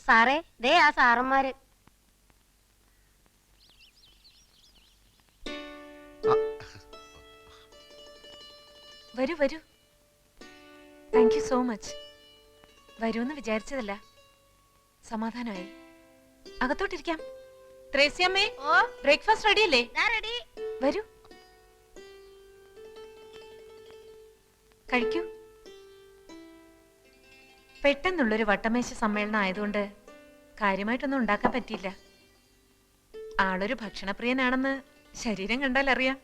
സാറേ ദേ ആ സാറന്മാര്. വരൂ വരൂ. Thank you so much. വരൂന്ന് വിചാരിച്ചതല്ല. സമാധാനമായി. അകത്തോട്ടിരിക്കാം. ത്രേസ്യമ്മേ, ബ്രേക്ക്ഫാസ്റ്റ് റെഡിയല്ലേ? വരൂ, കഴിക്കൂ. പെട്ടെന്നുള്ളൊരു വട്ടമേശ സമ്മേളനം ആയതുകൊണ്ട് കാര്യമായിട്ടൊന്നും ഉണ്ടാക്കാൻ പറ്റിയില്ല. ആളൊരു ഭക്ഷണപ്രിയനാണെന്ന് ശരീരം കണ്ടാൽ അറിയാം.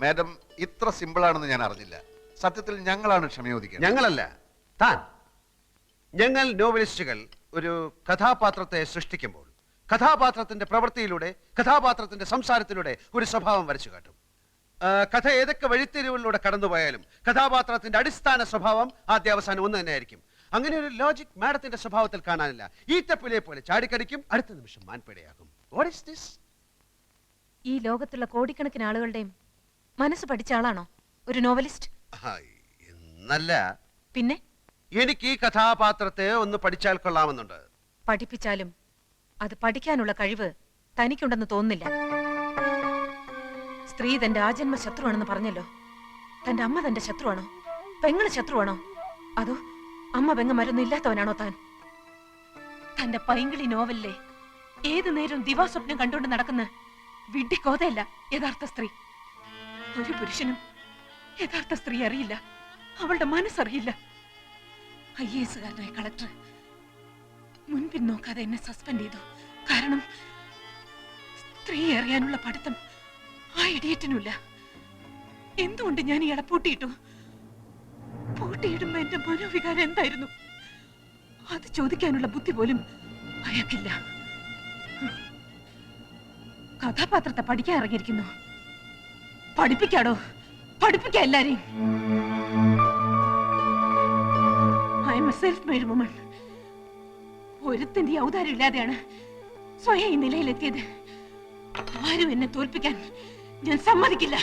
മാഡം ഇത്ര സിമ്പിൾ ആണെന്ന് ഞാൻ അറിഞ്ഞില്ല. സത്യത്തിൽ ഞങ്ങളാണ് ക്ഷമയോദിക്കുന്നത്. ഞങ്ങളല്ല, താൻ. ഞങ്ങൾ നോവലിസ്റ്റുകൾ ഒരു കഥാപാത്രത്തെ സൃഷ്ടിക്കുമ്പോൾ കഥാപാത്രത്തിന്റെ പ്രവൃത്തിയിലൂടെ, കഥാപാത്രത്തിന്റെ സംസാരത്തിലൂടെ ഒരു സ്വഭാവം വരച്ചു കാട്ടും. കഥ ഏതൊക്കെ വഴിത്തിരിവുകളിലൂടെ കടന്നുപോയാലും കഥാപാത്രത്തിന്റെ അടിസ്ഥാന സ്വഭാവം ആദ്യാവസാനം ഒന്ന് തന്നെയായിരിക്കും. അങ്ങനെ ഒരു ലോജിക് മാഡത്തിന്റെ സ്വഭാവത്തിൽ കാണാനില്ല. ഈറ്റപ്പിലെ പോലെ ചാടിക്കടിക്കും, അടുത്ത നിമിഷം മാൻപേടയാകും. What is this? ഈ ലോകത്തുള്ള കോടിക്കണക്കിന് ആളുകളുടെയും മനസ്സ് പഠിച്ച ആളാണോ ഒരു നോവലിസ്റ്റ്? എന്നല്ല, പിന്നെ എനിക്ക് ഈ കഥാപാത്രത്തെ ഒന്ന് പഠിച്ചാൽ കൊള്ളാമെന്നുണ്ട്. പഠിപ്പിച്ചാലും അത് പഠിക്കാനുള്ള കഴിവ് തനിക്കുണ്ടെന്ന് തോന്നുന്നില്ല. സ്ത്രീ തന്റെ ആജന്മ ശത്രുവാണെന്ന് പറഞ്ഞല്ലോ. തന്റെ അമ്മ തന്റെ ശത്രുവാണോ? പെങ്ങള് ശത്രുവാണോ? അതോ അമ്മ പെങ്ങന്മാരൊന്നും ഇല്ലാത്തവനാണോ താൻ? തന്റെ പൈങ്കിളി നോവലിലെ ഏതു നേരവും ദിവാസ്വപ്നം കണ്ടുകൊണ്ട് നടക്കുന്ന വിഡ്ഢിക്കോതയല്ല യഥാർത്ഥ സ്ത്രീ. ഒരു പുരുഷനും യഥാർത്ഥ സ്ത്രീ അറിയില്ല, അവളുടെ മനസ്സറിയില്ല. IAS-കാരനായ കളക്ടർ മുൻപിൻ നോക്കാതെ എന്നെ സസ്പെൻഡ് ചെയ്തു. കാരണം സ്ത്രീ അറിയാനുള്ള പഠിത്തം ആ ഇഡിയറ്റിനുമില്ല. എന്തുകൊണ്ട് ഞാൻ ഇയാളെ പൂട്ടിയിട്ടു? പൂട്ടിയിടുമ്പോ എന്റെ മനോവികാരം എന്തായിരുന്നു? അത് ചോദിക്കാനുള്ള ബുദ്ധി പോലും അയാൾക്കില്ല. കഥാപാത്രത്തെ പഠിക്കാൻ ഇറങ്ങിയിരിക്കുന്നു. പഠിപ്പിക്കാടോ, പഠിപ്പിക്കാ എല്ലാരെയും. I am a self-made woman. ഒരുത്തന്റെ ഔദാര്യം ഇല്ലാതെയാണ് സ്വയം ഈ നിലയിലെത്തിയത്. ആരും എന്നെ തോൽപ്പിക്കാൻ ഞാൻ സമ്മതിക്കില്ല.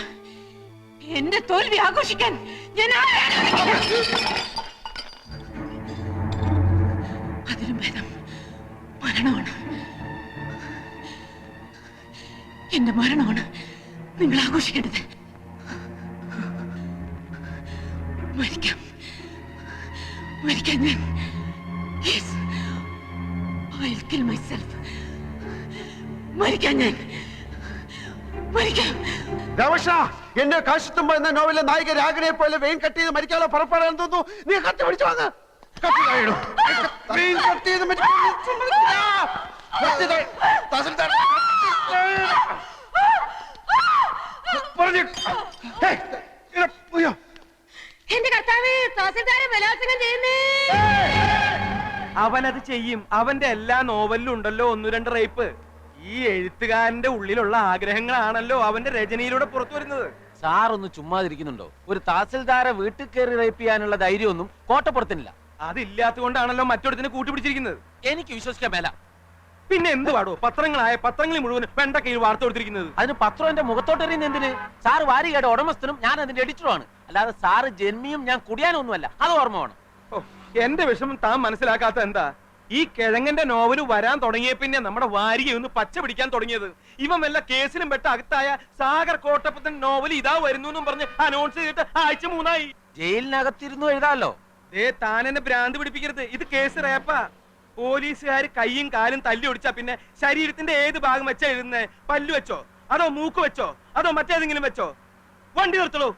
എന്റെ തോൽവി ആഘോഷിക്കാൻ ഞാൻ അതിലും ഭേദം മരണമാണ്. എന്റെ മരണമാണ് നിങ്ങൾ ആഘോഷിക്കേണ്ടത്. മരിക്കാം, മരിക്കാൻ ഞാൻ. Yes, I'll kill myself. മരിക്കാൻ ഞാൻ, മരിക്കാം. എന്റെ കാശത്തുമ്പോ എന്ന നോവലിലെ നായിക രാഗിനെ പോലെ വെയിൻ കട്ട് ചെയ്ത് മരിക്കാനുള്ള പുറപ്പെടാൻ തോന്നുന്നു. നീ കത്തി പിടിച്ചു വാങ്ങ. എന്റെ കർത്താവേ, തഹസിൽദാരെ ബലാത്സംഗം ചെയ്യുന്നേ. അവനത് ചെയ്യും. അവന്റെ എല്ലാ നോവലിലും ഉണ്ടല്ലോ ഒന്ന് രണ്ട് റേപ്പ്. ഈ എഴുത്തുകാരന്റെ ഉള്ളിലുള്ള ആഗ്രഹങ്ങളാണല്ലോ അവന്റെ രചനയിലൂടെ പുറത്തു വരുന്നത്. സാറൊന്ന് ചുമ്മാതിരിക്കുന്നുണ്ടോ? ഒരു തഹസിൽദാരെ വീട്ടിൽ കയറി റേപ്പ് ചെയ്യാനുള്ള ധൈര്യമൊന്നും കോട്ടപ്പുറത്തിനില്ല. അതില്ലാത്ത കൊണ്ടാണല്ലോ മറ്റൊരുത്തിന് കൂട്ടുപിടിച്ചിരിക്കുന്നത്. എനിക്ക് വിശ്വസിക്കാൻ മേല. പിന്നെ എന്ത് പാടോ? പത്രങ്ങളിൽ മുഴുവൻ വെണ്ടക്കയിൽ വാർത്ത കൊടുത്തിരിക്കുന്നത്. അതിന് പത്രം എന്റെ മുഖത്തോട്ടെറിയുന്ന എന്തിന്? സാറ് വാരികയുടെ ഉടമസ്ഥനും ഞാൻ അതിന്റെ എഡിറ്ററുമാണ്. അല്ലാതെ സാറ് ജന്മിയും ഞാൻ കുടിയാനൊന്നുമല്ല. അത് ഓർമ്മ വേണം. എന്റെ വിഷമം താൻ മനസ്സിലാക്കാത്ത എന്താ? ഈ കിഴങ്ങന്റെ നോവല് വരാൻ തുടങ്ങിയ പിന്നെ നമ്മുടെ വാരിക ഒന്ന് പച്ച പിടിക്കാൻ തുടങ്ങിയത്. ഇവൻ വല്ല കേസിലും പെട്ട അകത്തായ സാഗർ കോട്ടപ്പത്തൻ നോവൽ ഇതാ വരുന്നു എന്നും പറഞ്ഞ് അനൗൺസ് ചെയ്തിട്ട് ആഴ്ച 3 ജയിലിനകത്തിരുന്നു എഴുതാമല്ലോ. താൻ എന്നെ ഭ്രാന്ത് പിടിപ്പിക്കരുത്. ഇത് കേസ് റേപ്പാ. പോലീസുകാർ കൈയും കാലും തല്ലി ഒടിച്ചാ പിന്നെ ശരീരത്തിന്റെ ഏത് ഭാഗം വെച്ചാ എഴുതുന്നേ? പല്ലു വെച്ചോ, അതോ മൂക്ക് വെച്ചോ, അതോ മറ്റേതെങ്കിലും വെച്ചോ? വണ്ടി നിർത്തണോ?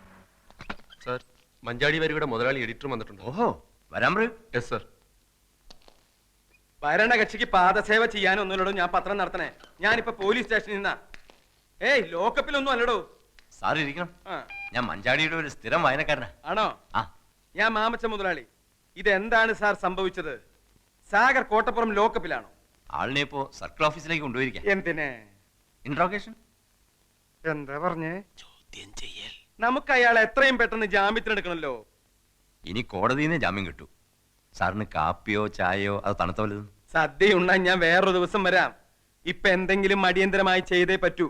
സർ, മഞ്ചാടി വരികയുടെ മുതലാളി എഡിറ്റർ വന്നിട്ടുണ്ട്. ഓഹോ, വരാൻ പറയൂ. Yes sir. ഭരണകക്ഷിക്ക് പാദസേവ ചെയ്യാനൊന്നുമില്ലടോ ഞാൻ പത്രം നടത്തണേ. ഞാനിപ്പോ പോലീസ് സ്റ്റേഷനിൽ നിന്നാ. ലോക്കപ്പിലൊന്നും അല്ലടോ. സാർ ഇരിക്കണം. ഞാൻ മഞ്ചാടിയുടെ ഒരു സ്ഥിരം വായനക്കാരനാ. ആണോ? ഞാൻ മാമച്ച മുതലാളി. ഇതെന്താണ് സാർ സംഭവിച്ചത്? സാഗർ കോട്ടപ്പുറം ലോക്കപ്പിലാണോ? ആളിനെ ഇപ്പോ സർക്കിൾ ഓഫീസിലേക്ക് കൊണ്ടുപോയിരിക്കാം. എന്തിനെ? ഇൻട്രോഗേഷൻ. എന്താ പറഞ്ഞേ? ചോദ്യം ചെയ്യൽ. നമുക്ക് അയാളെ എത്രയും പെട്ടെന്ന് ജാമ്യത്തിനെടുക്കണല്ലോ. ഇനി കോടതിയിൽ നിന്ന് ജാമ്യം കിട്ടൂ. സാറിന് കാപ്പിയോ ചായയോ അത് തണുത്ത വല്ലതും? സദ്യ ഉണ്ണാൻ ഞാൻ വേറൊരു ദിവസം വരാം. ഇപ്പൊ എന്തെങ്കിലും അടിയന്തരമായി ചെയ്തേ പറ്റൂ.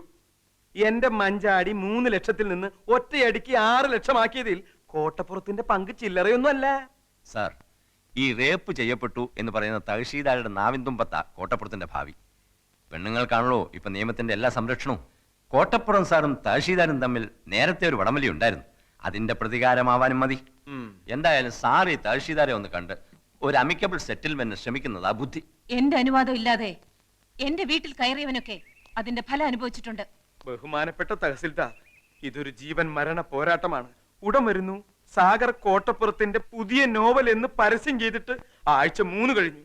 എന്റെ മഞ്ചാടി 3 ലക്ഷത്തിൽ നിന്ന് ഒറ്റയടിക്ക് 6 ലക്ഷമാക്കിയതിൽ കോട്ടപ്പുറത്തിന്റെ പങ്ക് ചില്ലറയൊന്നും അല്ല. സാർ, ഈ റേപ്പ് ചെയ്യപ്പെട്ടു എന്ന് പറയുന്ന തഹശീൽദാരുടെ നാവിന്തുമ്പത്ത കോട്ടപ്പുറത്തിന്റെ ഭാവി. പെണ്ണുങ്ങൾക്കാണല്ലോ ഇപ്പൊ നിയമത്തിന്റെ എല്ലാ സംരക്ഷണവും. കോട്ടപ്പുറം സാറും തഹശീൽദാരും തമ്മിൽ നേരത്തെ ഒരു വടംവലി ഉണ്ടായിരുന്നു. അതിന്റെ പ്രതികാരമാവാനും മതി. എന്തായാലും സാർ ഈ തഹശീൽദാരെ ഒന്ന് കണ്ട് ഒരു അമിക്കബിൾ സെറ്റിൽമെന്റ് ശ്രമിക്കുന്നതാ ബുദ്ധി. എന്റെ അനുവാദം ഇല്ലാതെ എന്റെ വീട്ടിൽ കയറിയവനൊക്കെ അതിന്റെ ഫലം അനുഭവിച്ചിട്ടുണ്ട്. ബഹുമാനപ്പെട്ട തഹസിൽദാർ, ഇതൊരു ജീവൻ മരണ പോരാട്ടമാണ്. ഉടൻ വരുന്നു. സാഗർ കോട്ടപ്പുറത്തിന്റെ പുതിയ നോവൽ എന്ന് പരസ്യം ചെയ്തിട്ട് ആഴ്ച 3 കഴിഞ്ഞു.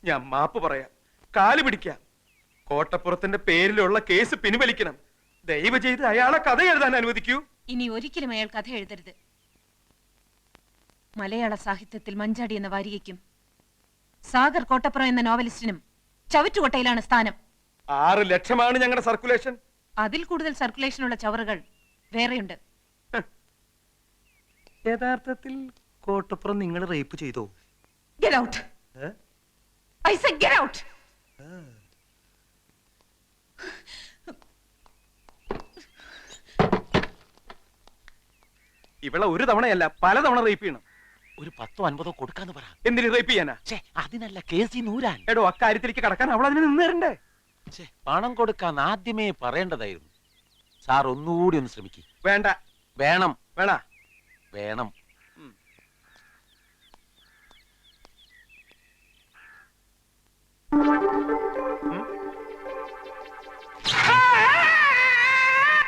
ഞാൻ മാപ്പ് പറയാം, കാല് പിടിക്കാം. കോട്ടപ്പുറത്തിന്റെ പേരിലുള്ള കേസ് പിൻവലിക്കണം. ദയവ് ചെയ്ത് അയാളെ കഥ എഴുതാൻ അനുവദിക്കൂ. ഇനി ഒരിക്കലും അയാൾ കഥ എഴുതരുത്. മലയാള സാഹിത്യത്തിൽ മഞ്ചാടി എന്ന വാരികയ്ക്കും സാഗർ കോട്ടപ്പുറം എന്ന നോവലിസ്റ്റിനും ചവറ്റുകൊട്ടയിലാണ് സ്ഥാനം. 6 ലക്ഷമാണ് ഞങ്ങളുടെ സർക്കുലേഷൻ. അതിൽ കൂടുതൽ സർക്കുലേഷനുള്ള ചവറുകൾ വേറെയുണ്ട്. യഥാർത്ഥത്തിൽ കോട്ടപ്പുറം നിങ്ങൾ റേപ്പ് ചെയ്തോ? Get out. I said get out. ഇവളെ ഒരു തവണയല്ല പല തവണ റേപ്പ് ചെയ്യണം. ഒരു 10 50 കൊടുക്കാന്ന് പറ. എന്തിനു റേപ്പ് ചെയ്യാനാ? അതിനല്ല കേസി നൂരാൻ. എടോ, അക്കാര്യത്തിലേക്ക് കടക്കാൻ അവൾ അതിന് നിന്ന് തരണ്ടേ? പണം കൊടുക്കാൻ ആദ്യമേ പറയേണ്ടതായിരുന്നു. സാർ ഒന്നുകൂടി ഒന്ന് ശ്രമിക്ക്. വേണ്ട. വേണം. വേണ. വേണം.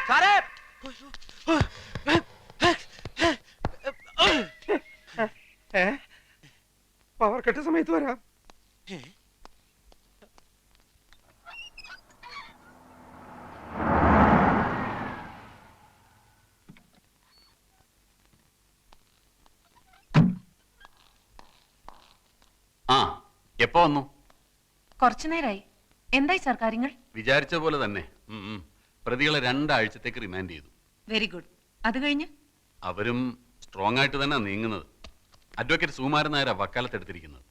സാറേ, പവർ കട്ട് സമയത്ത് വരാം. ആ, എപ്പോ വന്നു? കുറച്ചു നേരായി. എന്തായി സാർ കാര്യങ്ങൾ? വിചാരിച്ച പോലെ തന്നെ. പ്രതികളെ 2 ആഴ്ചത്തേക്ക് റിമാൻഡ് ചെയ്തു. Very good. അത് കഴിഞ്ഞ് അവരും സ്ട്രോങ് ആയിട്ട് തന്നെ നീങ്ങുന്നത്. അഡ്വക്കേറ്റ് സുകുമാരൻ നായരാ വക്കാലത്തെടുത്തിരിക്കുന്നത്.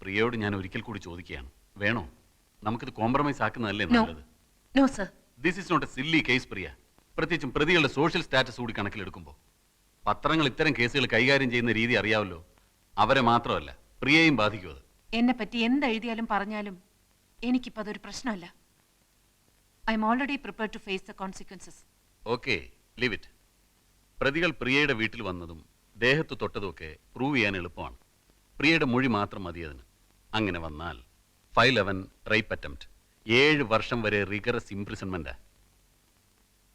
പ്രിയയോട് ഞാൻ ഒരിക്കൽ കൂടി ചോദിക്കുകയാണ്, വേണോ? നമുക്കിത് കോംപ്രമൈസ് ആക്കുന്നതല്ലേ നല്ലത്? No sir. This is not a silly case Priya. പ്രത്യേകിച്ചും പ്രതികളുടെ സോഷ്യൽ സ്റ്റാറ്റസ് കൂടി കണക്കിലെടുക്കുമ്പോൾ. പത്രങ്ങൾ ഇത്തരം കേസുകൾ കൈകാര്യം ചെയ്യുന്ന രീതി അറിയാവല്ലോ. അവരെ മാത്രമല്ല, പ്രിയയും ബാധിക്കും അത്. എന്നെ പറ്റി എന്തെഴുതിയാലും പറഞ്ഞാലും എനിക്കിപ്പോ അതൊരു പ്രശ്നമല്ല. I am already prepared to face the consequences. Okay, leave it. പ്രതികൾ പ്രിയയുടെ വീട്ടിൽ വന്നതും ദേഹത്ത് തൊട്ടതുമൊക്കെ പ്രൂവ് ചെയ്യാൻ എളുപ്പമാണ്. പ്രിയയുടെ മൊഴി മാത്രം മതി അതിന്. അങ്ങനെ വന്നാൽ 511 റേപ്പ് അറ്റംപ്റ്റ്, 7 വർഷം വരെ റിഗറസ് ഇംപ്രിസൺമെന്റാ.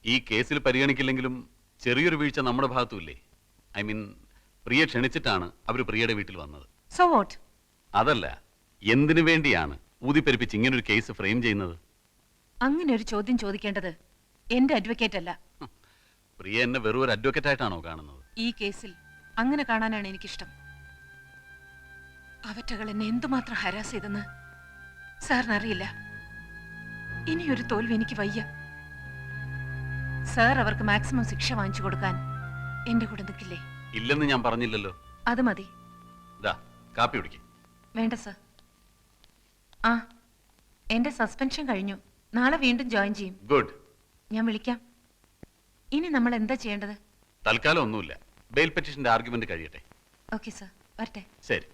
ഈ കേസിൽ പരിഗണിക്കില്ലെങ്കിലും ചെറിയൊരു വീഴ്ച നമ്മുടെ ഭാഗത്തുമില്ലേ? ഐ മീൻ, പ്രിയ ക്ഷണിച്ചിട്ടാണ് അവർ പ്രിയയുടെ വീട്ടിൽ വന്നത്. So what? അതല്ല, എന്തിനു വേണ്ടിയാണ് ഊതിപ്പെരുപ്പിച്ച് ഇങ്ങനൊരു കേസ് ഫ്രെയിം ചെയ്യുന്നത്? അങ്ങനെ ഒരു ചോദ്യം ചോദിക്കേണ്ടത് എന്റെ അഡ്വക്കേറ്റ് അല്ല. പ്രിയ എന്നെ വെറും ഒരു അഡ്വക്കേറ്റ് ആയിട്ടാണോ കാണുന്നത്? ഈ കേസിൽ അങ്ങനെ കാണാനാണ് എനിക്കിഷ്ടം. അവറ്റകൾ എന്നെ എന്തുമാത്രം ഹരാസ് ചെയ്തെന്ന് സാറിനറിയില്ല. ഇനിയൊരു തോൽവി എനിക്ക് വയ്യ. സാർ അവർക്ക് മാക്സിമം ശിക്ഷ വാങ്ങിച്ചു കൊടുക്കാൻ എന്റെ കൂടെ നിൽക്കില്ലേ? ഇല്ലെന്ന് ഞാൻ പറഞ്ഞില്ലല്ലോ. അത് മതി. ദാ, കാപ്പി കുടിക്ക്. വേണ്ട സർ. ആ, എന്റെ സസ്പെൻഷൻ കഴിഞ്ഞു. നാളെ വീണ്ടും ജോയിൻ ചെയ്യും. ഗുഡ്. ഞാൻ വിളിക്കാം. ഇനി നമ്മൾ എന്താ ചെയ്യേണ്ടത്? തൽക്കാലം ഒന്നുമില്ല. ബെയിൽ പെറ്റീഷന്റെ ആർഗ്യുമെന്റ് കഴിയട്ടെ. ഓക്കെ സർ, വരട്ടെ. ശരി.